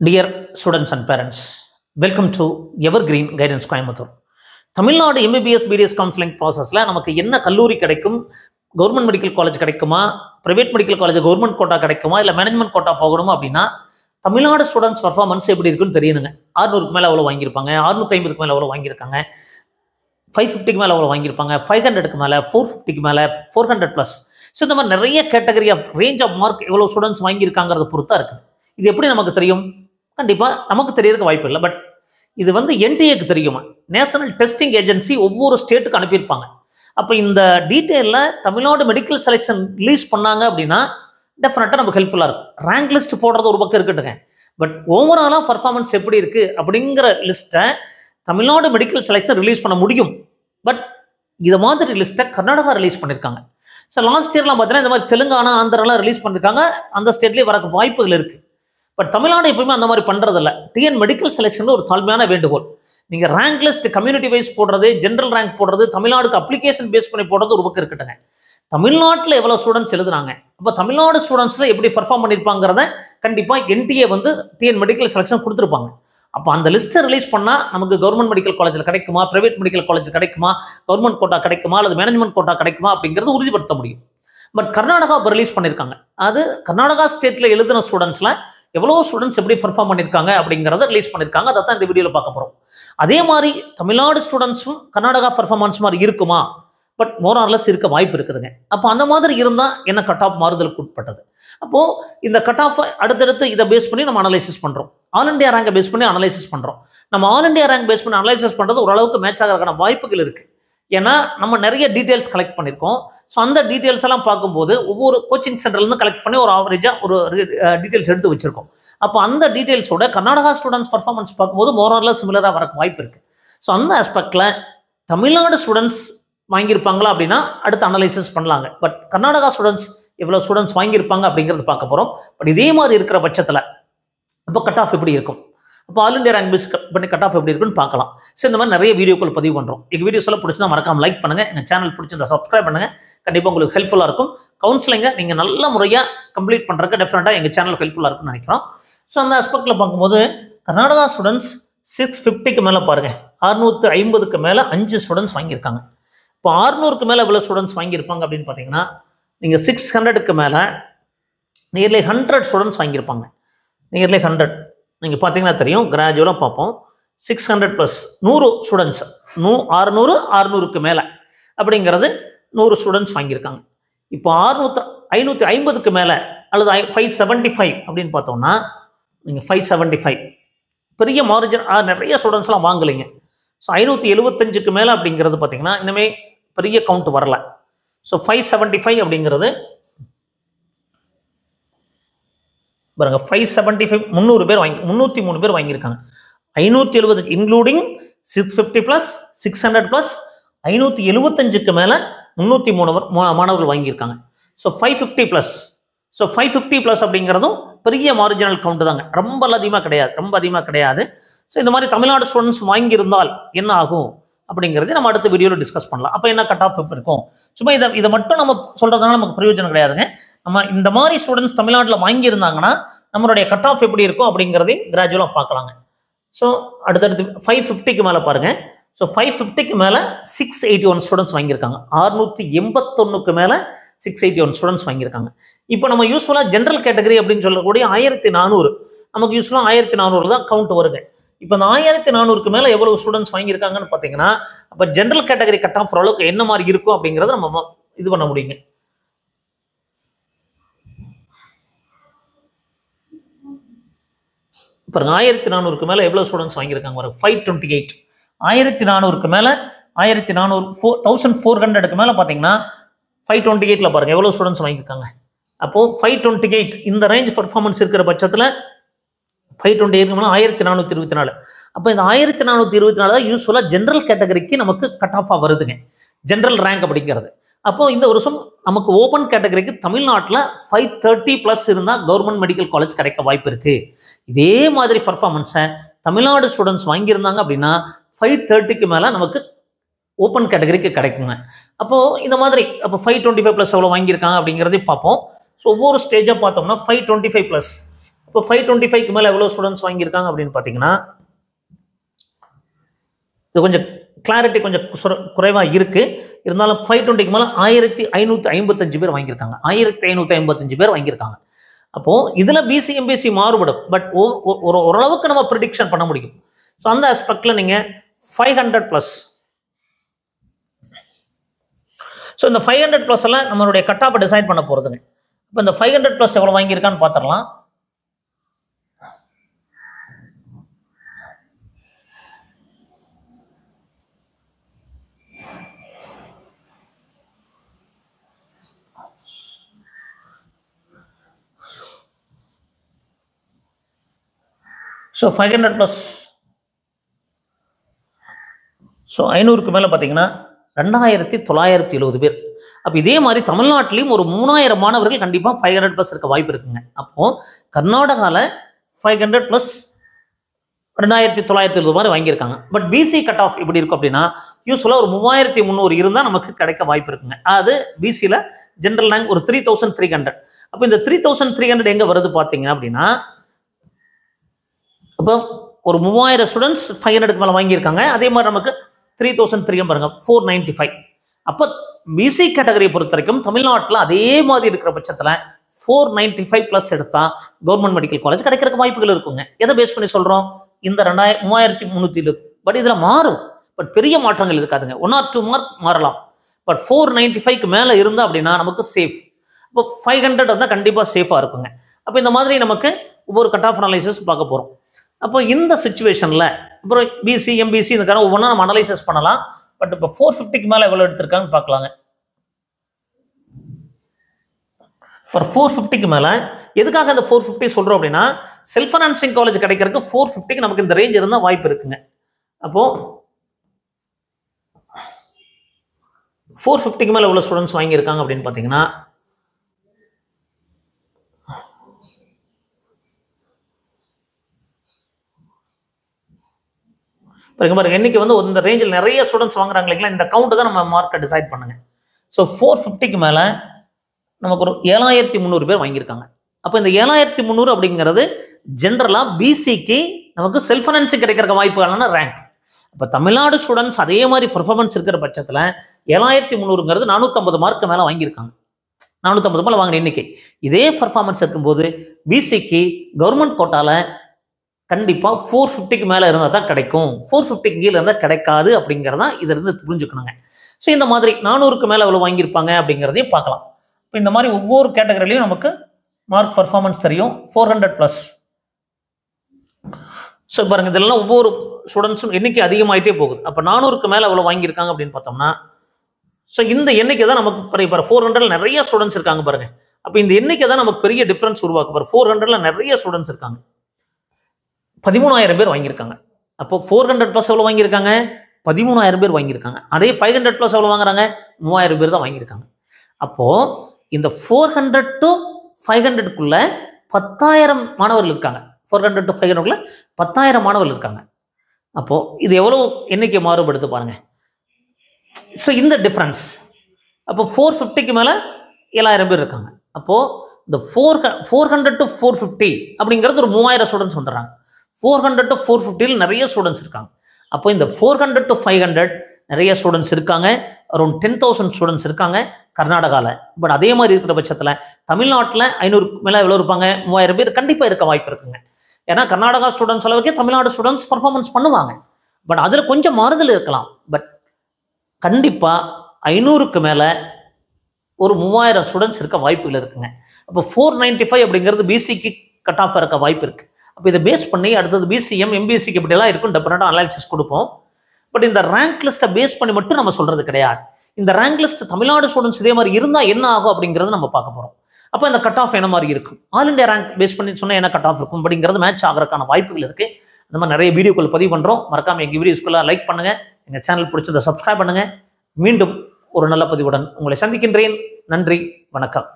Dear students and parents, welcome to Evergreen Guidance Coimbatore. Tamil Nadu MBBS BDS counselling ப்ராசஸில் நமக்கு என்ன கல்லூரி கிடைக்கும், கவர்மெண்ட் மெடிக்கல் காலேஜ் கிடைக்குமா, private medical college government quota கிடைக்குமா, இல்லை மேனேஜ்மெண்ட் கோட்டா போகணுமா அப்படின்னா தமிழ்நாடு ஸ்டூடெண்ட்ஸ் பர்ஃபார்மன்ஸ் எப்படி இருக்குன்னு தெரியணுங்க. 600க்கு மேலே எவ்வளோ வாங்கியிருப்பாங்க, 650க்கு மேலே எவ்வளோ வாங்கியிருக்காங்க, 550க்கு மேலே எவ்வளோ வாங்கியிருப்பாங்க, 500க்கு மேலே, 450க்கு மேலே, 400+. ஸோ இந்த மாதிரி நிறைய category of range of mark எவ்வளோ ஸ்டூடெண்ட்ஸ் வாங்கியிருக்காங்கிறத பொறுத்தா இருக்குது. இது எப்படி நமக்கு தெரியும்? கண்டிப்பாக நமக்கு தெரியறதுக்கு வாய்ப்பு இல்லை. பட் இது NTAக்கு தெரியுமா, நேஷனல் டெஸ்டிங் ஏஜென்சி ஒவ்வொரு ஸ்டேட்டுக்கு அனுப்பியிருப்பாங்க. அப்போ இந்த டீட்டெயிலில் தமிழ்நாடு மெடிக்கல் செலெக்ஷன் ரிலீஸ் பண்ணாங்க அப்படின்னா டெஃபினட்டாக நமக்கு ஹெல்ப்ஃபுல்லாக இருக்கும். ரேங்க் லிஸ்ட் போடுறது ஒரு பக்கம் இருக்கட்டுங்க, பட் ஓவராலாக பர்ஃபார்மன்ஸ் எப்படி இருக்குது அப்படிங்கிற லிஸ்ட்டை தமிழ்நாடு மெடிக்கல் செலெக்ஷன் ரிலீஸ் பண்ண முடியும். பட் இதை மாதிரி லிஸ்ட்டை கர்நாடகா ரிலீஸ் பண்ணியிருக்காங்க. ஸோ லாஸ்ட் இயர்லாம் பார்த்தீங்கன்னா இந்த மாதிரி தெலுங்கானா, ஆந்திராலாம் ரிலீஸ் பண்ணியிருக்காங்க. அந்த ஸ்டேட்லேயே வரக்கு வாய்ப்புகள் இருக்குது. பட் தமிழ்நாடு எப்பவுமே அந்த மாதிரி பண்ணுறதில்ல. டிஎன் மெடிக்கல் செலெக்ஷன் ஒரு தாழ்மையான வேண்டுகோள். நீங்கள் ரேங்க் லிஸ்ட் கம்யூனிட்டி வைஸ் போடுறது, ஜென்ரல் ரேங்க் போடுறது, தமிழ்நாடுக்கு அப்ளிகேஷன் பேஸ் பண்ணி போடுறது ஒரு பக்கம் இருக்கட்டுங்க. தமிழ்நாட்டில் எவ்வளோ ஸ்டூடெண்ட்ஸ் எழுதுனாங்க, அப்போ தமிழ்நாடு ஸ்டூடெண்ட்ஸில் எப்படி பர்ஃபார்ம் பண்ணியிருப்பாங்கிறத கண்டிப்பாக NTA டிஎன் மெடிக்கல் செலெக்ஷன் கொடுத்துருப்பாங்க. அப்போ அந்த லிஸ்ட்டை ரிலீஸ் பண்ணால் நமக்கு கவர்மெண்ட் மெடிக்கல் காலேஜில் கிடைக்குமா, ப்ரைவேட் மெடிக்கல் காலேஜ் கிடைக்குமா, கவர்மெண்ட் கோட்டா கிடைக்குமா, அல்லது மேனேஜ்மெண்ட் கோட்டா கிடைக்குமா அப்படிங்கிறது உறுதிப்படுத்த முடியும். பட் கர்நாடகா இப்போ ரிலீஸ் பண்ணியிருக்காங்க. அது கர்நாடகா ஸ்டேட்டில் எழுதின ஸ்டூடெண்ட்ஸில் எவ்வளோ ஸ்டூடெண்ட்ஸ் எப்படி பர்ஃபார்ம் பண்ணியிருக்காங்க அப்படிங்கிறத ரிலீஸ் பண்ணியிருக்காங்க. அதை தான் இந்த வீடியோவில் பார்க்க போகிறோம். அதே மாதிரி தமிழ்நாடு ஸ்டூடெண்ட்ஸும் கர்நாடகா பர்ஃபார்மன்ஸ் மாதிரி இருக்குமா? பட் மோர் ஆர் லெஸ் இருக்க வாய்ப்பு இருக்குதுங்க. அப்போ அந்த மாதிரி இருந்தால் என்ன கட் ஆஃப் மாறுதலுக்கு உட்பட்டது. அப்போது இந்த கட் ஆஃபை அடுத்தடுத்து இதை பேஸ் பண்ணி நம்ம அனலைசிஸ் பண்ணுறோம். ஆல் இண்டியா ரேங்கை பேஸ் பண்ணி அனலைசிஸ் பண்ணுறோம். நம்ம ஆல் இண்டியா ரேங்க் பேஸ் பண்ணி அனலைசிஸ் பண்ணுறது ஓரளவுக்கு மேட்ச் ஆகிறதுக்கான வாய்ப்புகள் இருக்குது. ஏன்னா நம்ம நிறைய டீட்டெயில்ஸ் கலெக்ட் பண்ணியிருக்கோம். ஸோ அந்த டீட்டெயில்ஸ் எல்லாம் பார்க்கும்போது ஒவ்வொரு கோச்சிங் சென்டர்லேருந்து கலெக்ட் பண்ணி ஒரு ஆவரேஜாக ஒரு டீட்டெயில்ஸ் எடுத்து வச்சிருக்கோம். அப்போ அந்த டீட்டெயில்ஸோட கர்நாடகா ஸ்டூடெண்ட்ஸ் பர்ஃபார்மன்ஸ் பார்க்கும்போது மோரர்ல சிமிலராக வரக்கு வாய்ப்பு இருக்குது. ஸோ அந்த ஆஸ்பெக்டில் தமிழ்நாடு ஸ்டூடெண்ட்ஸ் வாங்கியிருப்பாங்களா அப்படின்னா அடுத்து அனலைசிஸ் பண்ணலாங்க. பட் கர்நாடகா ஸ்டூடெண்ட்ஸ் எவ்வளோ ஸ்டூடெண்ட்ஸ் வாங்கியிருப்பாங்க அப்படிங்கிறது பார்க்க போகிறோம். பட் இதே மாதிரி இருக்கிற பட்சத்தில் இப்போ கட் ஆஃப் எப்படி இருக்கும், அப்போ ஆல் இண்டியா ரேங்க் பேஸ் பண்ணி கட் ஆஃப் எப்படி இருக்குன்னு பார்க்கலாம். ஸோ இந்த மாதிரி நிறைய வீடியோக்கள் பதிவு பண்ணுறோம். எங்கள் வீடியோஸ் எல்லாம் பிடிச்சா மறக்காம லைக் பண்ணுங்கள். எங்கள் சேனல் பிடிச்சிருந்தா சப்ஸ்கிரைப் பண்ணுங்கள். கண்டிப்பாக உங்களுக்கு ஹெல்ப்ஃபுல்லாக இருக்கும். கவுன்சிலிங்கை நீங்கள் நல்ல முறையாக கம்ப்ளீட் பண்ணுறதுக்கு டெஃபினட்டாக எங்கள் சேனல் ஹெல்ப்ஃபுல்லாக இருக்குன்னு நினைக்கிறோம். ஸோ அந்த ஆஸ்பெக்டில் பார்க்கும்போது கர்நாடகா ஸ்டூடெண்ட்ஸ் 650க்கு மேலே பாருங்கள், 650க்கு மேலே 5 ஸ்டூடெண்ட்ஸ் வாங்கியிருக்காங்க. இப்போ 600க்கு மேலே எவ்வளோ ஸ்டூடெண்ட்ஸ் வாங்கியிருப்பாங்க அப்படின்னு பார்த்தீங்கன்னா நீங்கள் 600க்கு மேலே நியர்லி 100 ஸ்டூடெண்ட்ஸ் வாங்கியிருப்பாங்க. நியர்லி 100 நீங்கள் பார்த்தீங்கன்னா தெரியும், கிராஜுவலாக பார்ப்போம். 600+, 100 ஸ்டூடெண்ட்ஸ், 600க்கு மேலே அப்படிங்கிறது 100 ஸ்டூடெண்ட்ஸ் வாங்கியிருக்காங்க. இப்போ 550க்கு மேலே அல்லது 575 அப்படின்னு பார்த்தோம்னா நீங்கள் 575 பெரிய மார்ஜின், நிறைய ஸ்டூடெண்ட்ஸ்லாம் வாங்கலைங்க. ஸோ 575க்கு மேலே அப்படிங்கிறது பார்த்தீங்கன்னா இன்னுமே பெரிய கவுண்ட் வரல. ஸோ 575 அப்படிங்கிறது பாருங்க, 575 300 பேர் 303 பேர் வாங்கியிருக்காங்க. 570 இன்க்ளூடிங் 650+, 600+, 575க்கு மேலே 303 மாணவர்கள் வாங்கியிருக்காங்க. ஸோ 550+, ஸோ 550+ அப்படிங்கிறதும் பெரிய மார்ஜினல் கவுண்ட் தாங்க, ரொம்ப அதிகமாக கிடையாது. ஸோ இந்த மாதிரி தமிழ்நாடு ஸ்டூடெண்ட்ஸ் வாங்கியிருந்தால் என்ன ஆகும் அப்படிங்கிறத நம்ம அடுத்த வீடியோவில் டிஸ்கஸ் பண்ணலாம். அப்போ என்ன கட் ஆஃப் இருக்கும், சும்மா இதை மட்டும் நம்ம சொல்கிறதுனால நமக்கு பிரயோஜனம் கிடையாதுங்க. நம்ம இந்த மாதிரி ஸ்டூடெண்ட்ஸ் தமிழ்நாட்டில் வாங்கியிருந்தாங்கன்னா நம்மளுடைய கட் ஆஃப் எப்படி இருக்கும் அப்படிங்கிறதையும் கிராஜுவலாக பார்க்கலாங்க. ஸோ அடுத்தடுத்து 550க்கு மேலே பாருங்கள். ஸோ 550க்கு மேலே 681 ஸ்டூடெண்ட்ஸ் வாங்கியிருக்காங்க. 681க்கு மேலே 681 ஸ்டூடெண்ட்ஸ் வாங்கியிருக்காங்க. இப்போ நம்ம யூஸ்ஃபுல்லாக ஜென்ரல் கேட்டகரி அப்படின்னு சொல்லக்கூடிய 1400, நமக்கு யூஸ்ஃபுல்லாக 1400 தான் கவுண்ட் வருங்க. இப்போ இந்த 1400க்கு மேலே எவ்வளவு ஸ்டூடெண்ட்ஸ் வாங்கியிருக்காங்கன்னு பார்த்தீங்கன்னா அப்போ ஜென்ரல் கேட்டகரி கட் ஆஃப் அளவுக்கு என்ன மாதிரி இருக்கும் அப்படிங்கிறத நம்ம இது பண்ண முடியுங்க. இப்போ 1400க்கு மேலே எவ்வளோ ஸ்டூடெண்ட்ஸ் வாங்கியிருக்காங்க வரும் 528. 1400க்கு மேலே 1400க்கு மேலே பார்த்தீங்கன்னா 528ல் பாருங்கள் எவ்வளோ ஸ்டூடெண்ட்ஸ் வாங்கியிருக்காங்க. அப்போது 528 இந்த ரேஞ்ச் பர்ஃபார்மன்ஸ் இருக்கிற பட்சத்தில் 528க்கு மேலே 1424. அப்போ இந்த 1424 தான் யூஸ்ஃபுல்லாக ஜென்ரல் கேட்டகரிக்கு நமக்கு கட் ஆஃபாக வருதுங்க, ஜென்ரல் ரேங்க் அப்படிங்கிறது. அப்போது இந்த வருஷம் நமக்கு ஓப்பன் கேட்டகரிக்கு தமிழ்நாட்டில் 530+ இருந்தால் கவர்மெண்ட் மெடிக்கல் காலேஜ் கிடைக்க வாய்ப்பு இருக்குது. இதே மாதிரி பர்ஃபார்மன்ஸை தமிழ்நாடு ஸ்டூடெண்ட்ஸ் வாங்கியிருந்தாங்க அப்படின்னா 530க்கு மேலே நமக்கு ஓப்பன் கேட்டகரிக்கு கிடைக்குங்க. அப்போது இந்த மாதிரி அப்போ 525+ எவ்வளோ வாங்கியிருக்காங்க அப்படிங்கிறதையும் பார்ப்போம். ஸோ ஒவ்வொரு ஸ்டேஜாக பார்த்தோம்னா 525+, இப்போ 525க்கு மேலே எவ்வளோ ஸ்டூடெண்ட்ஸ் வாங்கியிருக்காங்க அப்படின்னு பார்த்தீங்கன்னா, இது கொஞ்சம் கிளாரிட்டி கொஞ்சம் குறைவாக இருக்குது. இருந்தாலும் 520க்கு மேலே 1555 பேர் வாங்கியிருக்காங்க. 1555 பேர் வாங்கியிருக்காங்க. அப்போது இதில் பிசி எம்பிசி மாறுபடும். பட் ஓரளவுக்கு நம்ம ப்ரிடிக்ஷன் பண்ண முடியும். ஸோ அந்த ஆஸ்பெக்டில் நீங்கள் 500+. ஸோ இந்த 500+ எல்லாம் நம்மளுடைய கட் ஆஃபை டிசைட் பண்ண போகிறதுங்க. இப்போ இந்த 500+ எவ்வளோ வாங்கியிருக்கான்னு பார்த்துடலாம். ஸோ 500+. ஸோ 500க்கு மேலே பார்த்தீங்கன்னா 2970 பேர். அப்போ இதே மாதிரி தமிழ்நாட்டிலையும் ஒரு 3000 மாணவர்கள் கண்டிப்பாக 500+ இருக்க வாய்ப்பு இருக்குங்க. அப்போது கர்நாடகாவில் 500+ 2970 மாதிரி வாங்கியிருக்காங்க. பட் பிசி கட் ஆஃப் எப்படி இருக்கும் அப்படின்னா, யூஸ்வலாக ஒரு 3300 இருந்தால் நமக்கு கிடைக்க வாய்ப்பு இருக்குங்க. அது பிசியில் ஜென்ரல் ரேங்க் ஒரு 3300. அப்போ இந்த 3300 எங்கே வருது பார்த்தீங்கன்னா அப்படின்னா, இப்போ ஒரு 3000 ஸ்டூடெண்ட்ஸ் 500க்கு மேலே வாங்கியிருக்காங்க. அதே மாதிரி நமக்கு 3300 பாருங்க, 495. அப்போ பிசி கேட்டகரியை பொறுத்த வரைக்கும் தமிழ்நாட்டில் அதே மாதிரி இருக்கிற பட்சத்தில் 495+ எடுத்தால் கவர்மெண்ட் மெடிக்கல் காலேஜ் கிடைக்கிறதுக்கு வாய்ப்புகள் இருக்குங்க. எதை பேஸ் பண்ணி சொல்கிறோம்? இந்த 3320. பட் இதில் மாறும். பட் பெரிய மாற்றங்கள் இருக்காதுங்க. 1 or 2 மார்க் மாறலாம். பட் 495க்கு மேலே இருந்தால் அப்படின்னா நமக்கு சேஃப். இப்போ 500 இருந்தால் கண்டிப்பாக சேஃபாக இருக்குங்க. அப்போ இந்த மாதிரி நமக்கு ஒவ்வொரு கட் ஆஃப் அனலைசிஸ் பார்க்க போகிறோம். அப்போ இந்த சுச்சுவேஷனில் அப்புறம் பிசி எம்பிசி இதுக்கான ஒவ்வொன்றா நம்ம அனலைசிஸ் பண்ணலாம். பட் இப்போ 450க்கு மேலே எவ்வளோ எடுத்திருக்காங்கன்னு பார்க்கலாங்க. இப்போ 450க்கு மேலே எதுக்காக அந்த 450 சொல்கிறோம் அப்படின்னா, செல்ஃப் ஃபைனான்சிங் காலேஜ் கிடைக்கிறதுக்கு 450க்கு நமக்கு இந்த ரேஞ்ச் இருந்தால் வாய்ப்பு இருக்குங்க. அப்போது 450க்கு மேலே எவ்வளோ ஸ்டூடெண்ட்ஸ் வாங்கியிருக்காங்க அப்படின்னு பார்த்தீங்கன்னா, பாருங்க இன்னைக்கு வந்து இந்த ரேஞ்சில் நிறைய ஸ்டூடெண்ட்ஸ் வாங்குறாங்க இல்லைங்களா, இந்த கவுண்ட் தான் நம்ம மார்க்கை டிசைட் பண்ணுங்க. ஸோ 450க்கு மேலே நமக்கு ஒரு 7300 பேர் வாங்கியிருக்காங்க. அப்போ இந்த 7300 அப்படிங்கிறது ஜென்ரலாக பிசிக்கு நமக்கு செல்ஃப் ஃபைனான்சிங் கிடைக்கிற வாய்ப்புகளான ரேங்க். இப்போ தமிழ்நாடு ஸ்டூடெண்ட்ஸ் அதே மாதிரி பர்ஃபார்மன்ஸ் இருக்கிற பட்சத்தில் 7300ங்கிறது 450 மார்க்கு மேலே வாங்கியிருக்காங்க. 450 மேலே வாங்கின எண்ணிக்கை. இதே பர்ஃபார்மன்ஸ் இருக்கும்போது பிசிக்கு கவர்மெண்ட் கோட்டாவில் கண்டிப்பாக 450க்கு மேலே இருந்தால் தான் கிடைக்கும். 450க்கு கீழே இருந்தால் கிடைக்காது அப்படிங்கிறதான் இதிலிருந்து புரிஞ்சுக்கணுங்க. ஸோ இந்த மாதிரி 400க்கு மேலே எவ்வளோ வாங்கியிருப்பாங்க அப்படிங்கிறதையும் பார்க்கலாம். இப்போ இந்த மாதிரி ஒவ்வொரு கேட்டகரிலையும் நமக்கு மார்க் பர்ஃபார்மன்ஸ் தெரியும். 400+. ஸோ பாருங்க இதெல்லாம் ஒவ்வொரு ஸ்டூடெண்ட்ஸும் எண்ணிக்கை அதிகமாகிட்டே போகுது. அப்போ 400க்கு மேலே எவ்வளோ வாங்கியிருக்காங்க அப்படின்னு பார்த்தோம்னா, ஸோ இந்த எண்ணிக்கை தான் நமக்கு பெரிய 400ல் நிறைய ஸ்டூடெண்ட்ஸ் இருக்காங்க பாருங்க. அப்போ இந்த எண்ணிக்கை தான் நமக்கு பெரிய டிஃப்ரென்ஸ் உருவாக்கு. 400ல் நிறைய ஸ்டூடெண்ட்ஸ் இருக்காங்க. 13000 பேர் வாங்கியிருக்காங்க. அப்போ 400+ எவ்வளோ வாங்கியிருக்காங்க? 13000 பேர் வாங்கியிருக்காங்க. அதே 500+ எவ்வளோ வாங்குறாங்க? 3000 பேர் தான் வாங்கியிருக்காங்க. அப்போது இந்த 400 to 500க்குள்ள 10,000 மாணவர்கள் இருக்காங்க. 400 to 500க்குள்ள 10,000 மாணவர்கள் இருக்காங்க. அப்போது இது எவ்வளோ எண்ணிக்கை மாறுபடுத்து பாருங்க. ஸோ இந்த டிஃப்ரென்ஸ். அப்போ 450க்கு மேலே 7000 பேர் இருக்காங்க. அப்போது இந்த 400 to 450 அப்படிங்கிறது ஒரு 3000 ஸ்டூடெண்ட்ஸ் வந்துடுறாங்க. 400 to 450ல் நிறைய ஸ்டூடெண்ட்ஸ் இருக்காங்க. அப்போ இந்த 400 to 500 நிறைய ஸ்டூடெண்ட்ஸ் இருக்காங்க. அரௌண்ட் 10,000 ஸ்டூடெண்ட்ஸ் இருக்காங்க கர்நாடகாவில். பட் அதே மாதிரி இருக்கிற பட்சத்தில் தமிழ்நாட்டில் 500க்கு மேலே எவ்வளோ இருப்பாங்க? 3000 பேர் கண்டிப்பாக இருக்க வாய்ப்பு இருக்குங்க. ஏன்னா கர்நாடகா ஸ்டூடெண்ட்ஸ் அளவுக்கே தமிழ்நாடு ஸ்டூடெண்ட்ஸ் பர்ஃபார்மன்ஸ் பண்ணுவாங்க. பட் அதில் கொஞ்சம் மாறுதல் இருக்கலாம். பட் கண்டிப்பாக 500க்கு மேலே ஒரு 3000 ஸ்டூடெண்ட்ஸ் இருக்க வாய்ப்புகள் இருக்குங்க. அப்போ 495 அப்படிங்கிறது பிசிக்கு கட் ஆஃப் இருக்க வாய்ப்பு இருக்குது. அப்போ இதை பேஸ் பண்ணி அடுத்தது பிசிஎம் எம்பிசிக்கு இப்படியெல்லாம் இருக்கும் டெஃபினட்டாக அனாலிசிஸ் கொடுப்போம். பட் இந்த ரேங்க் லிஸ்ட்டை பேஸ் பண்ணி மட்டும் நம்ம சொல்கிறது கிடையாது. இந்த ரேங்க் லிஸ்ட் தமிழ்நாடு ஸ்டூடெண்ட்ஸ் இதே மாதிரி இருந்தால் என்ன ஆகும் அப்படிங்கிறது நம்ம பார்க்க போகிறோம். அப்போ இந்த கட் ஆஃப் என்ன மாதிரி இருக்கும், ஆல் இண்டியா ரேங்க் பேஸ் பண்ணி சொன்னால் என்ன கட் ஆஃப் இருக்கும் அப்படிங்கிறது மேட்ச் ஆகிறதுக்கான வாய்ப்புகள் இருக்குது. அந்த மாதிரி நிறைய வீடியோக்கள் பதிவு பண்ணுறோம். மறக்காமல் எங்கள் வீடியோஸ்க்குள்ள லைக் பண்ணுங்கள், எங்கள் சேனல் பிடிச்சதை சப்ஸ்கிரைப் பண்ணுங்கள். மீண்டும் ஒரு நல்ல பதிவுடன் உங்களை சந்திக்கின்றேன். நன்றி, வணக்கம்.